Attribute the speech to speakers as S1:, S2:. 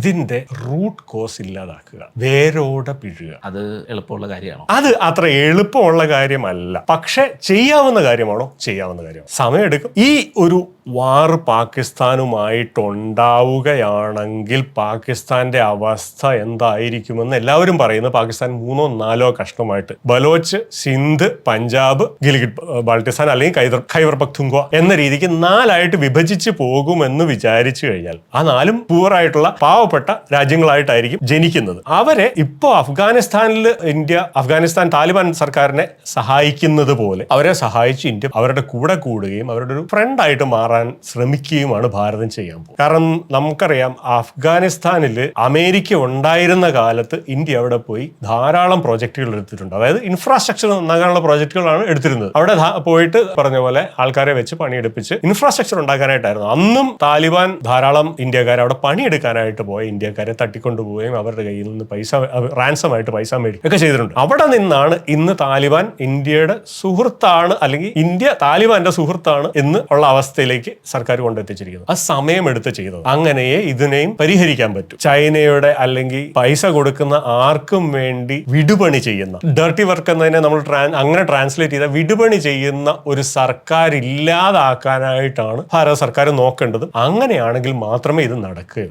S1: ഇതിന്റെ root cause ഇല്ലാതാക്കുക, വേരോടെ പിഴുക.
S2: അത് എളുപ്പമുള്ള കാര്യമാണോ?
S1: അത് അത്ര എളുപ്പമുള്ള കാര്യമല്ല. പക്ഷെ ചെയ്യാവുന്ന കാര്യമാണോ? ചെയ്യാവുന്ന കാര്യമാണ്. സമയമെടുക്കും. ഈ ഒരു വാറ് പാകിസ്ഥാനുമായിട്ടുണ്ടാവുകയാണെങ്കിൽ പാകിസ്ഥാന്റെ അവസ്ഥ എന്തായിരിക്കുമെന്ന് എല്ലാവരും പറയുന്നത്, പാകിസ്ഥാൻ 3 or 4 കഷ്ണമായിട്ട് ബലോച്ച്, സിന്ധ്, പഞ്ചാബ്, ഗിൽഗിറ്റ് ബാൾട്ടിസ്ഥാൻ അല്ലെങ്കിൽ ഖൈബർ പഖ്തൂൺഖ്വ എന്ന രീതിക്ക് 4 വിഭജിച്ച് പോകുമെന്ന് വിചാരിച്ചു കഴിഞ്ഞാൽ ആ 4 പൂറായിട്ടുള്ള പാവപ്പെട്ട രാജ്യങ്ങളായിട്ടായിരിക്കും ജനിക്കുന്നത്. അവരെ ഇപ്പോ അഫ്ഗാനിസ്ഥാനിൽ അഫ്ഗാനിസ്ഥാൻ താലിബാൻ സർക്കാരിനെ സഹായിക്കുന്നത് പോലെ അവരെ സഹായിച്ച് ഇന്ത്യ അവരുടെ കൂടെ കൂടുകയും അവരുടെ ഒരു ഫ്രണ്ടായിട്ട് മാറാൻ ശ്രമിക്കുകയുമാണ് ഭാരതം ചെയ്യാൻ പോകുന്നത്. കാരണം നമുക്കറിയാം, അഫ്ഗാനിസ്ഥാനിൽ അമേരിക്ക ഉണ്ടായിരുന്ന കാലത്ത് ഇന്ത്യ അവിടെ പോയി ധാരാളം പ്രോജക്റ്റുകൾ എടുത്തിട്ടുണ്ട്. അതായത് ഇൻഫ്രാസ്ട്രക്ചർ നന്നാക്കാനുള്ള പ്രോജക്റ്റുകളാണ് എടുത്തിരുന്നത്. അവിടെ പോയിട്ട് പറഞ്ഞ പോലെ ആൾക്കാരെ വെച്ച് പണിയെടുപ്പിച്ച് ഇൻഫ്രാസ്ട്രക്ചർ ഉണ്ടാക്കാനായിട്ടായിരുന്നു. അന്നും താലിബാൻ ധാരാളം ഇന്ത്യക്കാരെ അവിടെ പണിയെടുക്കാനായിട്ട് പോയ ഇന്ത്യക്കാരെ തട്ടിക്കൊണ്ടുപോവുകയും അവരുടെ കയ്യിൽ നിന്ന് റാൻസമായിട്ട് പൈസ മേടിക്കുകയും ഒക്കെ ചെയ്തിട്ടുണ്ട്. അവിടെ നിന്നാണ് ഇന്ന് താലിബാൻ ഇന്ത്യയുടെ സുഹൃത്താണ്, അല്ലെങ്കിൽ ഇന്ത്യ താലിബാന്റെ സുഹൃത്താണ് എന്ന് ഉള്ള അവസ്ഥയിലേക്ക് സർക്കാർ കൊണ്ടെത്തിച്ചിരിക്കുന്നത്. ആ സമയമെടുത്ത് ചെയ്തത്. അങ്ങനെയേ ഇതിനെയും പരിഹരിക്കാൻ പറ്റൂ. ചൈനയുടെ അല്ലെങ്കിൽ പൈസ കൊടുക്കുന്ന ആർക്കും വേണ്ടി വിടുപണി ചെയ്യുന്ന, ഡർട്ടി വർക്ക് എന്നതിനെ നമ്മൾ അങ്ങനെ ട്രാൻസ്ലേറ്റ് ചെയ്ത വിടുപണി ചെയ്യുന്ന ഒരു സർക്കാർ ഇല്ലാതാക്കാനായിട്ടാണ് ഭാരത സർക്കാർ നോക്കേണ്ടത്. അങ്ങനെയാണെങ്കിൽ മാത്രമേ ഇത് നടക്കുകയുള്ളൂ.